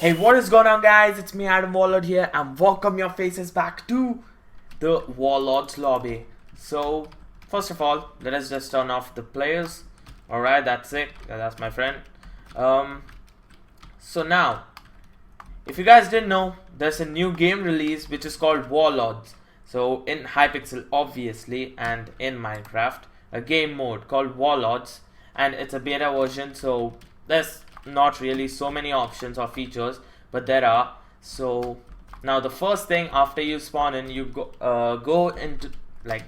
Hey, what is going on, guys? It's me, AdamWarlord here, and welcome your faces back to the Warlords lobby. So, first of all, let us just turn off the players. Alright, that's it. That's my friend. So now, if you guys didn't know, there's a new game release which is called Warlords. So, in Hypixel, obviously, and in Minecraft, a game mode called Warlords, and it's a beta version, so there's not really so many options or features, but there are. So now the first thing after you spawn in, you go into, like,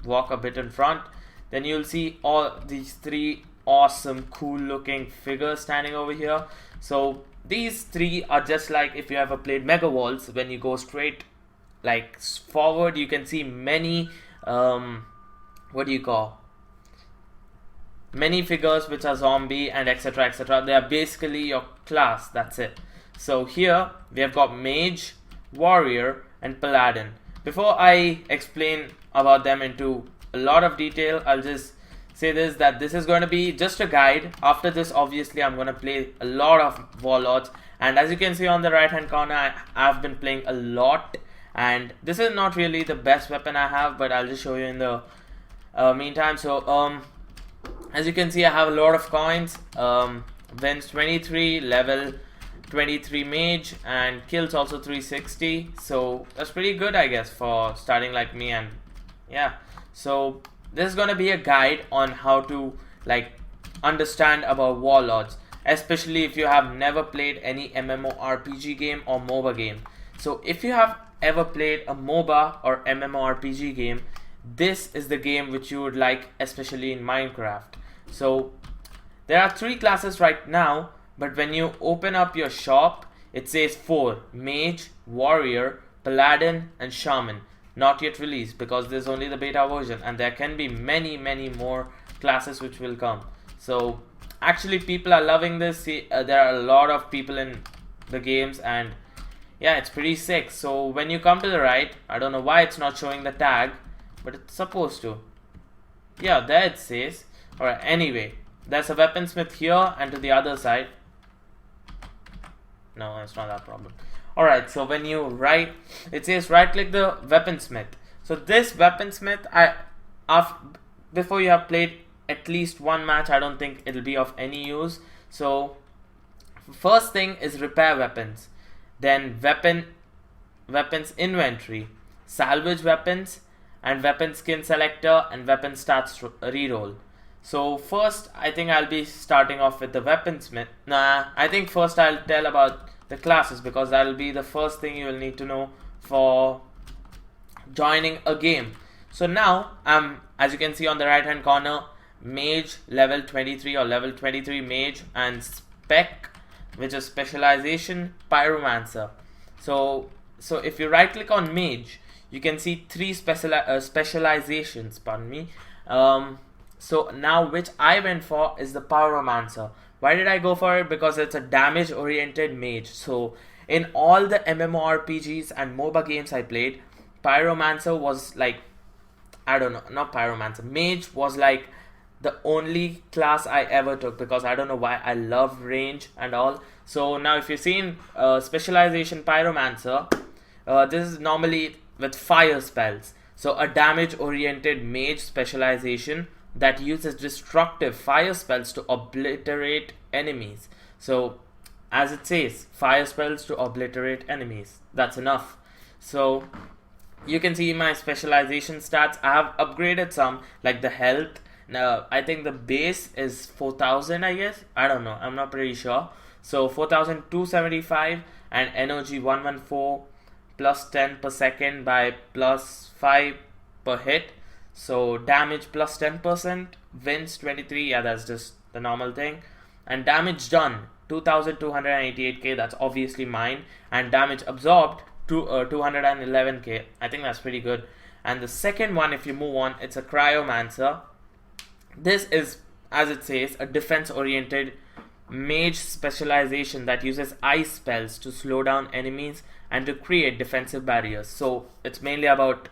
walk a bit in front, then you'll see all these three awesome cool looking figures standing over here. So these three are just like if you ever played Mega Walls. When you go straight like forward, you can see many many figures which are zombie and etc, etc. They are basically your class, that's it. So here we have got mage, warrior and paladin. Before I explain about them into a lot of detail, I'll just say this, that this is going to be just a guide. After this, obviously, I'm going to play a lot of warlords, and as you can see on the right hand corner, I've been playing a lot, and this is not really the best weapon I have, but I'll just show you in the meantime. So as you can see, I have a lot of coins. Wins 23, level 23 mage, and kills also 360. So that's pretty good, I guess, for starting like me. And yeah, so this is gonna be a guide on how to like understand about warlords, especially if you have never played any MMORPG game or MOBA game. So if you have ever played a MOBA or MMORPG game, this is the game which you would like, especially in Minecraft. So there are three classes right now, but when you open up your shop, it says 4: mage, warrior, paladin and shaman. Not yet released because there's only the beta version, and there can be many more classes which will come. So actually people are loving this. There are a lot of people in the games, and yeah, it's pretty sick. So when you come to the right, I don't know why it's not showing the tag, but it's supposed to. Yeah, there it says. Alright, anyway, there's a weaponsmith here, and to the other side, no, it's not that problem. Alright, so when you it says right click the weaponsmith. So this weaponsmith, before you have played at least one match, I don't think it'll be of any use. So first thing is repair weapons, then weapons inventory, salvage weapons, and weapon skin selector, and weapon stats reroll. So first, I think I'll be starting off with the weaponsmith. I think first I'll tell about the classes, because that'll be the first thing you will need to know for joining a game. So now, as you can see on the right hand corner, mage level 23 or level 23 mage, and spec, which is specialization, pyromancer. So if you right click on mage, you can see three specializations, pardon me. So now which I went for is the pyromancer. Why did I go for it? Because it's a damage oriented mage. So in all the MMORPGs and MOBA games I played, pyromancer was like, I don't know, not pyromancer, mage was like the only class I ever took, because I don't know why, I love range and all. So now if you've seen specialization pyromancer, this is normally with fire spells. So a damage oriented mage specialization that uses destructive fire spells to obliterate enemies. So as it says, fire spells to obliterate enemies. That's enough. So you can see my specialization stats. I have upgraded some, like the health. Now I think the base is 4000, I guess. I don't know, I'm not pretty sure. So 4275, and energy 114, plus 10 per second by plus 5 per hit. So damage plus 10%, wins 23, yeah, that's just the normal thing. And damage done 2288k, that's obviously mine. And damage absorbed 211k, I think that's pretty good. And the second one, if you move on, it's a cryomancer. This is, as it says, a defense oriented mage specialization that uses ice spells to slow down enemies and to create defensive barriers. So it's mainly about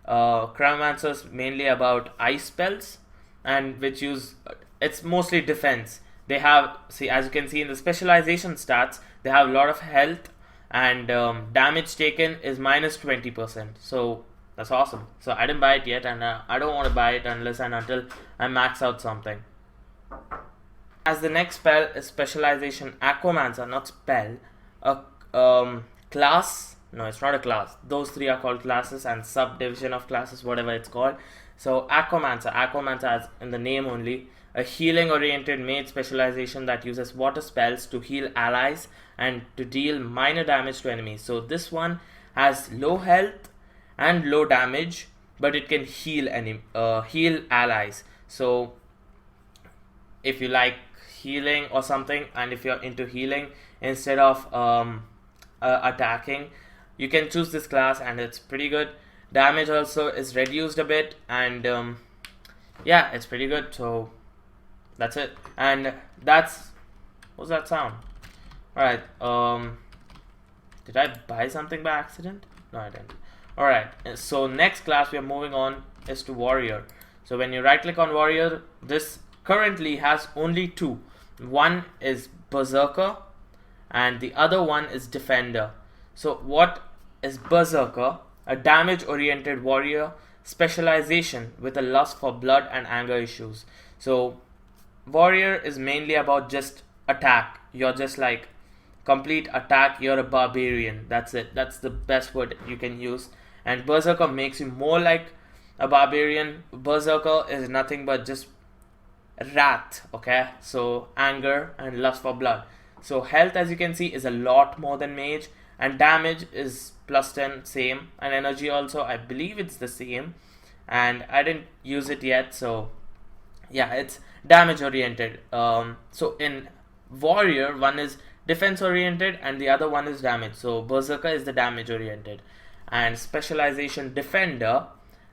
cryomancers, mainly about ice spells, and which use, it's mostly defense. they have, see, as you can see in the specialization stats, they have a lot of health, and damage taken is minus 20%. So that's awesome. So I didn't buy it yet, and I don't want to buy it unless and until I max out something. As the next spell is specialization Aquamancer, not spell, a class. No, it's not a class. Those three are called classes and subdivision of classes, whatever it's called. So Aquamancer, as in the name only, a healing oriented mage specialization that uses water spells to heal allies and to deal minor damage to enemies. So this one has low health and low damage, but it can heal heal allies. So if you like healing or something, and if you're into healing instead of attacking, you can choose this class, and it's pretty good. Damage also is reduced a bit, and yeah, it's pretty good. So that's it. And that's, what's that sound? Alright, did I buy something by accident? No, I didn't. Alright, so next class we are moving on is to Warrior. So when you right click on Warrior, this currently has only two. One is Berserker and the other one is Defender. So what is Berserker? A damage oriented warrior specialization with a lust for blood and anger issues. So Warrior is mainly about just attack. You're just like complete attack. You're a barbarian. That's it. That's the best word you can use. And Berserker makes you more like a barbarian. Berserker is nothing but just wrath. Okay, so anger and lust for blood. So health, as you can see, is a lot more than mage, and damage is plus 10, same, and energy also, I believe it's the same, and I didn't use it yet. So yeah, it's damage oriented. So in Warrior, one is defense oriented and the other one is damage. So Berserker is the damage oriented, and specialization Defender,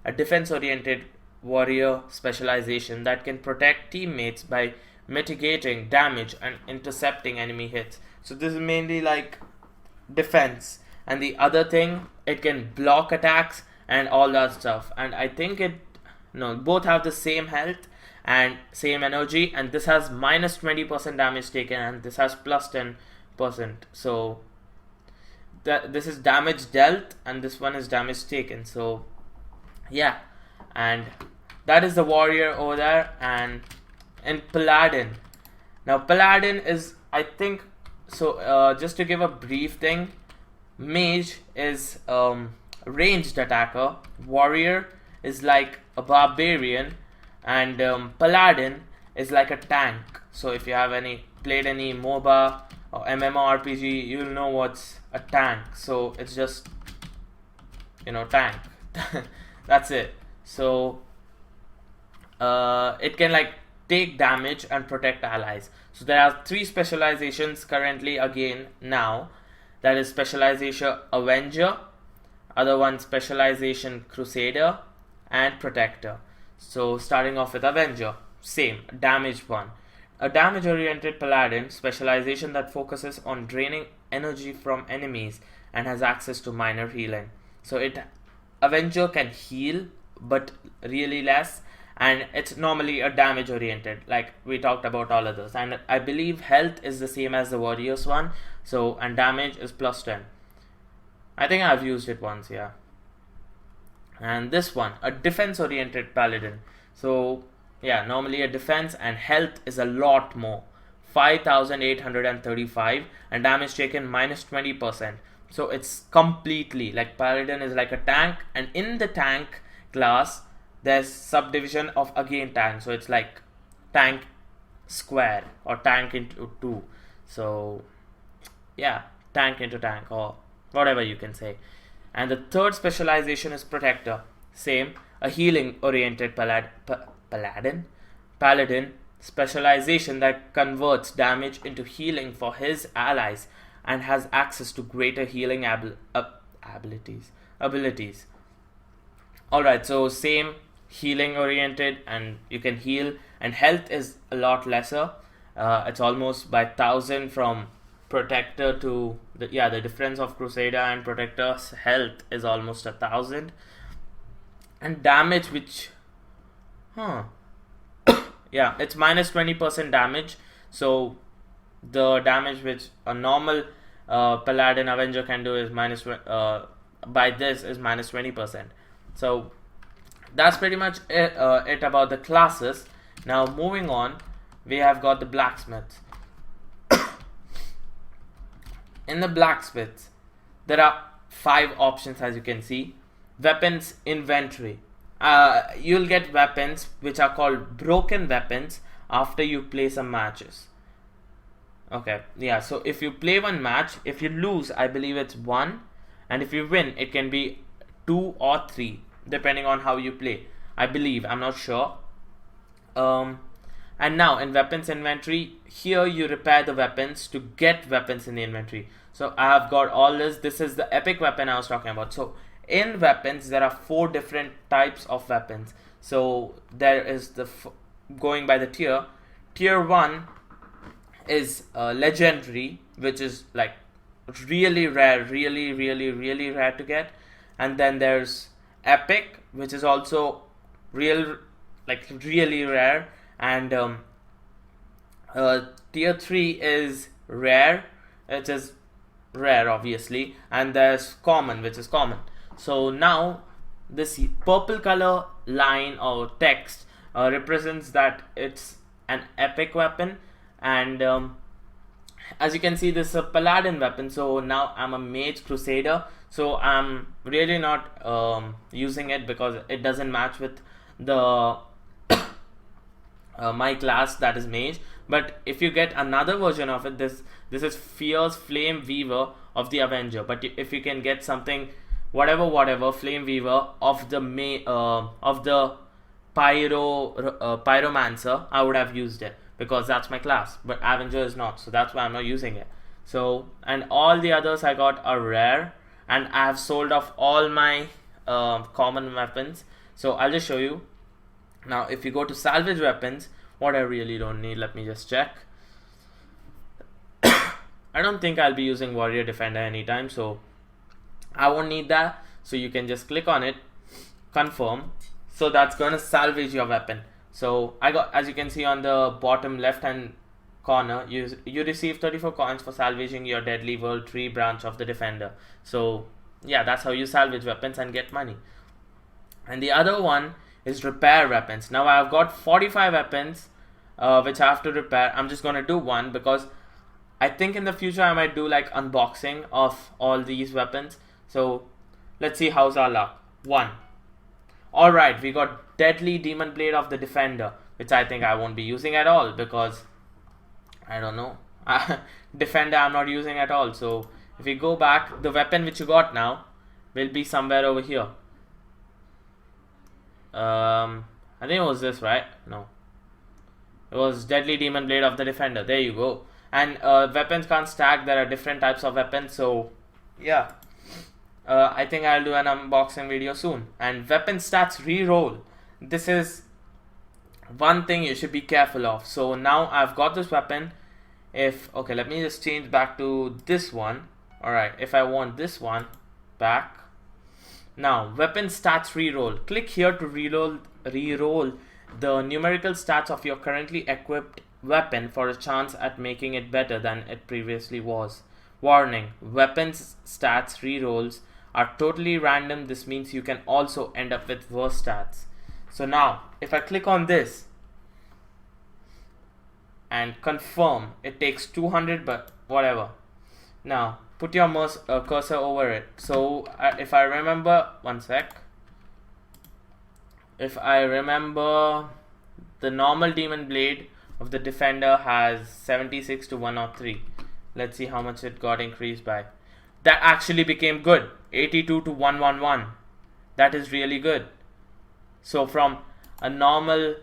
a defense oriented warrior specialization that can protect teammates by mitigating damage and intercepting enemy hits. So this is mainly like defense, and the other thing, it can block attacks and all that stuff. And I think both have the same health and same energy, and this has minus 20% damage taken and this has plus 10%. So this is damage dealt and this one is damage taken. So yeah, and that is the Warrior over there. And in Paladin, now Paladin is, I think, so just to give a brief thing, Mage is ranged attacker, Warrior is like a barbarian, and Paladin is like a tank. So if you have played any MOBA or MMORPG, you'll know what's a tank. So it's just, tank. That's it. So it can like take damage and protect allies. So there are three specializations currently again now. That is specialization Avenger, other one specialization Crusader, and Protector. So starting off with Avenger, same, damage one. A damage oriented paladin specialization that focuses on draining energy from enemies and has access to minor healing. So Avenger can heal but really less, and it's normally a damage oriented, like we talked about all others. And I believe health is the same as the Warriors one, so, and damage is plus 10. I think I've used it once, yeah. And this one, a defense oriented paladin. So yeah, normally a defense, and health is a lot more, 5835, and damage taken minus 20%. So it's completely like paladin is like a tank, and in the tank class there's subdivision of again tank. So it's like tank square or tank into 2. So yeah, tank into tank or whatever you can say. And the third specialization is Protector, same, a healing oriented paladin specialization that converts damage into healing for his allies and has access to greater healing abilities. Alright, so same, healing oriented, and you can heal, and health is a lot lesser. It's almost by 1000 from Protector to the difference of Crusader and Protector's health is almost 1000. And damage, which yeah, it's minus 20% damage. So the damage which a normal Paladin Avenger can do is by this is minus 20%. So that's pretty much it about the classes. Now moving on, we have got the blacksmiths. In the blacksmiths, there are 5 options, as you can see. Weapons inventory. You'll get weapons which are called broken weapons after you play some matches. Okay, yeah, so if you play one match, if you lose, I believe it's 1, and if you win, it can be 2 or 3, depending on how you play. I believe, I'm not sure. And now in weapons inventory, here you repair the weapons to get weapons in the inventory. So I have got all this. This is the epic weapon I was talking about. So in weapons, there are 4 different types of weapons. So there is the going by the tier. Tier 1 is legendary, which is like really rare, really rare to get. And then there's epic, which is also really rare. And tier 3 is rare, which is rare obviously, and there's common, which is common. So now this purple color line or text represents that it's an epic weapon. And as you can see, this is a paladin weapon. So now I'm a mage crusader, so I'm really not using it because it doesn't match with the my class, that is mage. But if you get another version of it, this is fierce flame weaver of the Avenger. But if you can get something whatever flame weaver of the pyromancer, I would have used it because that's my class. But Avenger is not, so that's why I'm not using it. So, and all the others I got are rare, and I have sold off all my common weapons. So I'll just show you. Now if you go to salvage weapons, what I really don't need, let me just check. I don't think I'll be using warrior defender anytime, so I won't need that. So you can just click on it, confirm. So that's gonna salvage your weapon. So I got, as you can see on the bottom left hand corner, you receive 34 coins for salvaging your deadly world tree branch of the defender. So yeah, that's how you salvage weapons and get money. And the other one is repair weapons. Now I've got 45 weapons which I have to repair. I'm just gonna do one because I think in the future I might do like unboxing of all these weapons. So let's see how's our luck. 1. Alright, we got deadly demon blade of the defender, which I think I won't be using at all because I don't know. Defender I'm not using at all. So if we go back, the weapon which you got now will be somewhere over here. I think it was this, right? No, it was deadly demon blade of the defender. There you go. And weapons can't stack. There are different types of weapons. So yeah, I think I'll do an unboxing video soon. And weapon stats reroll. This is one thing you should be careful of. So now I've got this weapon. Okay, let me just change back to this one. Alright, if I want this one back. Now, weapon stats reroll. Click here to reroll the numerical stats of your currently equipped weapon for a chance at making it better than it previously was. Warning, weapons stats rerolls are totally random. This means you can also end up with worse stats. So now, if I click on this and confirm, it takes 200, but whatever. Now, put your cursor over it. So if I remember, one sec. If I remember, the normal demon blade of the defender has 76 to 103. Let's see how much it got increased by. That actually became good. 82 to 111. That is really good. So from a normal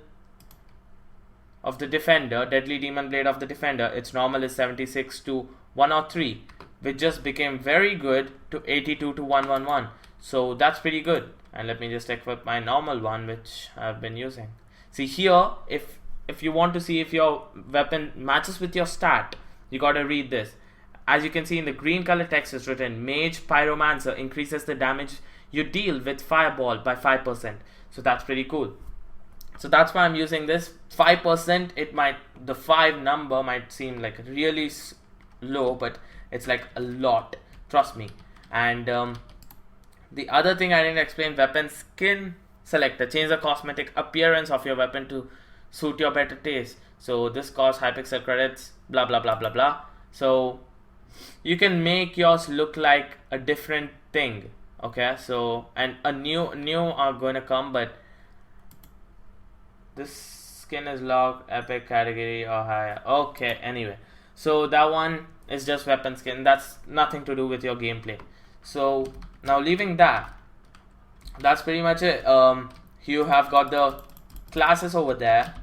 of the defender, deadly demon blade of the defender, its normal is 76 to 103, which just became very good to 82 to 111. So that's pretty good. And let me just equip my normal one, which I've been using. See here, if you want to see if your weapon matches with your stat, you gotta read this. As you can see in the green color text is written, Mage Pyromancer increases the damage you deal with Fireball by 5%. So that's pretty cool. So that's why I'm using this. 5%, it might the 5 number might seem like really low, but it's like a lot, trust me. And the other thing I didn't explain, weapon skin selector. Change the cosmetic appearance of your weapon to suit your better taste. So this costs Hypixel credits, blah blah blah blah blah. So you can make yours look like a different thing. Okay, so and a new are going to come, but this skin is locked, epic category or higher. Okay, anyway, so that one is just weapon skin. That's nothing to do with your gameplay. So now leaving that, that's pretty much it. You have got the classes over there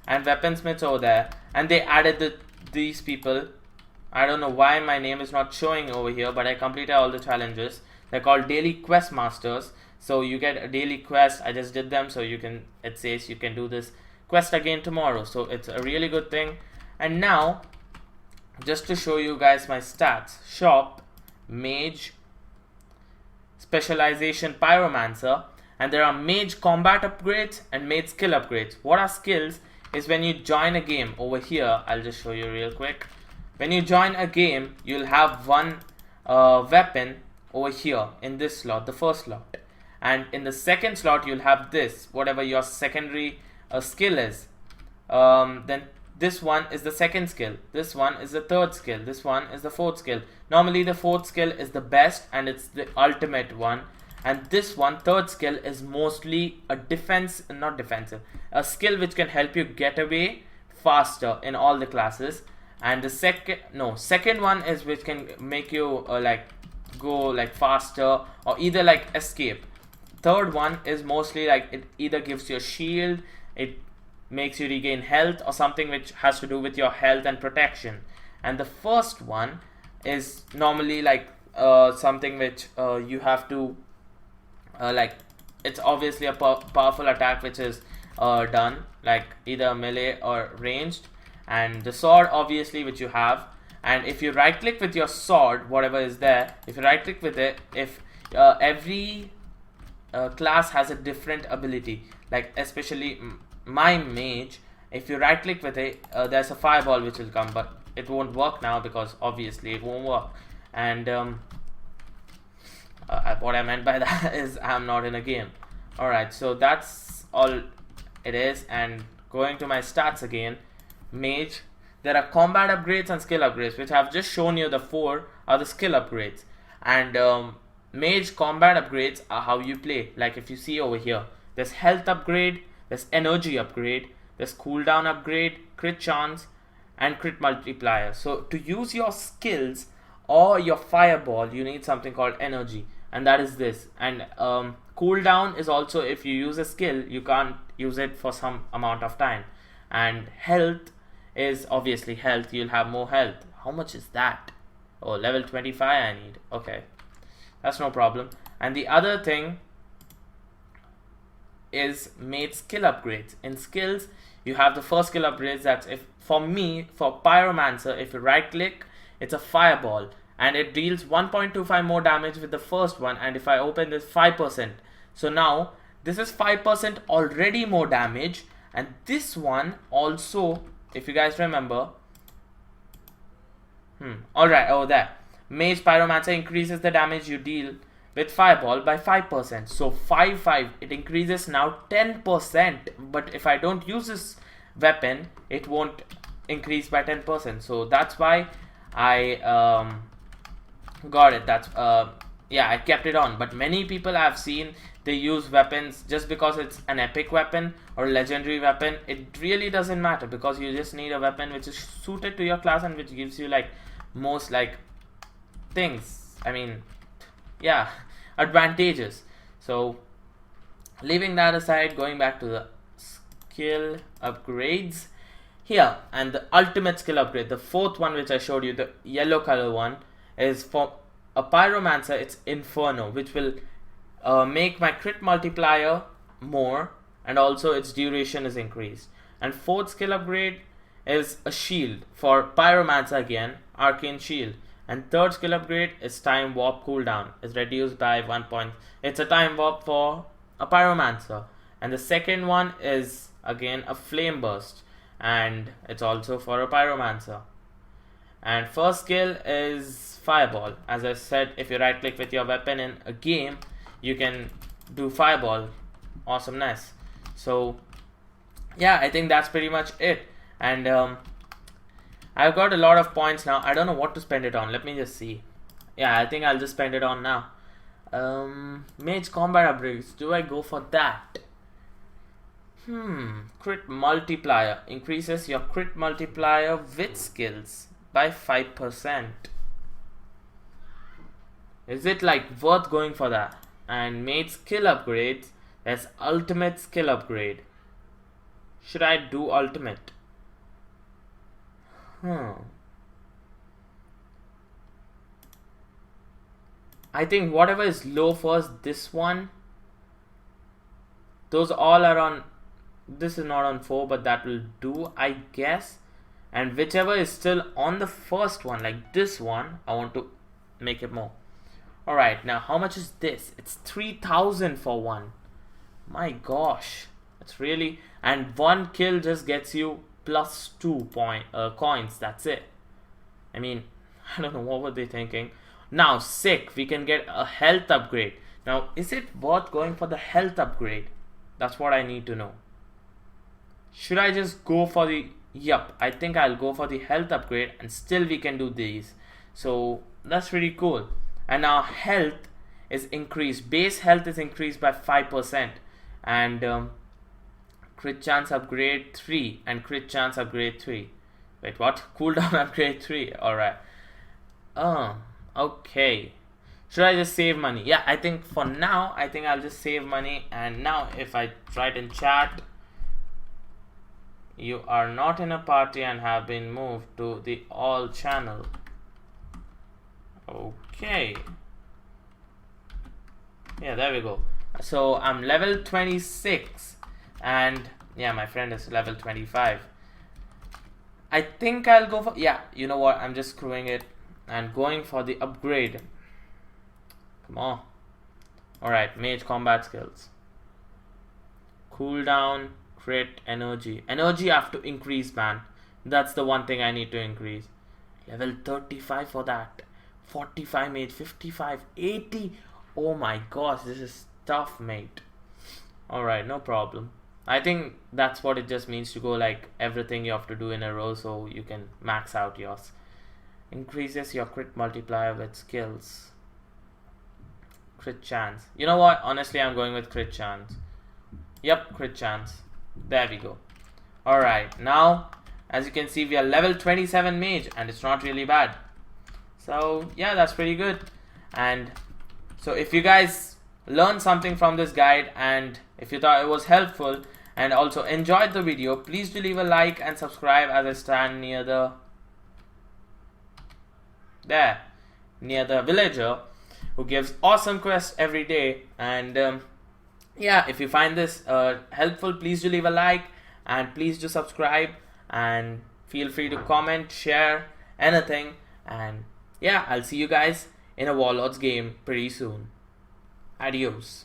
and weaponsmiths over there, and they added these people. I don't know why my name is not showing over here, but I completed all the challenges. They're called daily quest masters. So you get a daily quest. I just did them, so you can, it says you can do this quest again tomorrow. So it's a really good thing. And now, just to show you guys my stats, shop, mage, specialization, pyromancer, and there are mage combat upgrades and mage skill upgrades. What are skills is when you join a game over here. I'll just show you real quick. When you join a game, you'll have one weapon over here in this slot, the first slot, and in the second slot you'll have this, whatever your secondary skill is. Then this one is the second skill, this one is the third skill, this one is the fourth skill. Normally the fourth skill is the best and it's the ultimate one, and this one, third skill, is mostly a not defensive, a skill which can help you get away faster in all the classes. And the second one is which can make you like go like faster or either like escape. Third one is mostly like it either gives you a shield, it makes you regain health, or something which has to do with your health and protection. And the first one is normally like something which you have to like, it's obviously a powerful attack which is done like either melee or ranged. And the sword obviously which you have, and if you right click with your sword, whatever is there, if you right click with it, if every class has a different ability, like especially my mage, if you right click with it, there's a fireball which will come, but it won't work now because obviously it won't work. And what I meant by that is I'm not in a game. Alright, so that's all it is. And going to my stats again, mage, there are combat upgrades and skill upgrades, which I've just shown you. The 4 are the skill upgrades, and mage combat upgrades are how you play. Like if you see over here, there's health upgrade, there's energy upgrade, there's cooldown upgrade, crit chance, and crit multiplier. So to use your skills or your fireball, you need something called energy, and that is this. And cooldown is also, if you use a skill, you can't use it for some amount of time. And health is obviously health, you'll have more health. How much is that? Oh, level 25 I need. Okay, that's no problem. And the other thing is made skill upgrades. In skills, you have the first skill upgrades. That's, if for me, for pyromancer, if you right click, it's a fireball and it deals 1.25 more damage with the first one. And if I open this, 5%. So now this is 5% already more damage. And this one also, if you guys remember, alright, oh there, mage pyromancer increases the damage you deal with fireball by 5%. So 5, it increases now 10%. But if I don't use this weapon, it won't increase by 10%. So that's why I got it. That's yeah, I kept it on. But many people I've seen, they use weapons just because it's an epic weapon or legendary weapon. It really doesn't matter, because you just need a weapon which is suited to your class and which gives you like most like things, I mean, yeah, advantages. So leaving that aside, going back to the skill upgrades here, and the ultimate skill upgrade, the fourth one which I showed you, the yellow color one, is for a pyromancer. It's Inferno, which will make my crit multiplier more, and also its duration is increased. And fourth skill upgrade is a shield for pyromancer, again, arcane shield. And third skill upgrade is time warp cooldown, is reduced by 1 point. It's a time warp for a pyromancer. And the second one is again a flame burst, and it's also for a pyromancer. And first skill is fireball. As I said, if you right click with your weapon in a game, you can do fireball. Awesomeness. So yeah, I think that's pretty much it. And I've got a lot of points now. I don't know what to spend it on. Let me just see. Yeah, I think I'll just spend it on now. Mage combat upgrades. Do I go for that? Crit multiplier. Increases your crit multiplier with skills by 5%. Is it like worth going for that? And mage skill upgrades. There's ultimate skill upgrade. Should I do ultimate? I think whatever is low first, this one. Those all are on. This is not on 4, but that will do, I guess. And whichever is still on the first one, like this one, I want to make it more. Alright, now how much is this? It's 3,000 for one. My gosh. It's really. And one kill just gets you plus 2 coins. That's it. I mean, I don't know what were they thinking. Now, sick. We can get a health upgrade. Now, is it worth going for the health upgrade? That's what I need to know. Should I just go for the... Yup, I think I'll go for the health upgrade and still we can do these. So, that's pretty cool. And our health is increased. Base health is increased by 5%. And crit chance upgrade 3 and crit chance upgrade 3. Wait, what? Cooldown upgrade 3. Alright. Okay. Should I just save money? Yeah, I think for now, I think I'll just save money. And now if I write in chat, you are not in a party and have been moved to the all channel. Okay. Yeah, there we go. So I'm level 26 and yeah, my friend is level 25. I think I'll go for, yeah, you know what, I'm just screwing it and going for the upgrade. Come on. Alright, mage combat skills. Cooldown, crit, energy. Energy I have to increase, man. That's the one thing I need to increase. Level 35 for that. 45 mage, 55, 80. Oh my gosh, this is tough, mate. Alright, no problem. I think that's what it just means to go like everything you have to do in a row so you can max out yours. Increases your crit multiplier with skills. Crit chance. You know what? Honestly, I'm going with crit chance. Yep, crit chance. There we go. Alright, now as you can see, we are level 27 mage and it's not really bad. So yeah, that's pretty good. And so if you guys learned something from this guide and if you thought it was helpful and also enjoyed the video, please do leave a like and subscribe as I stand near the villager who gives awesome quests every day. And yeah, if you find this helpful, please do leave a like and please do subscribe and feel free to comment, share, anything. And yeah, I'll see you guys in a Warlords game pretty soon. Adios.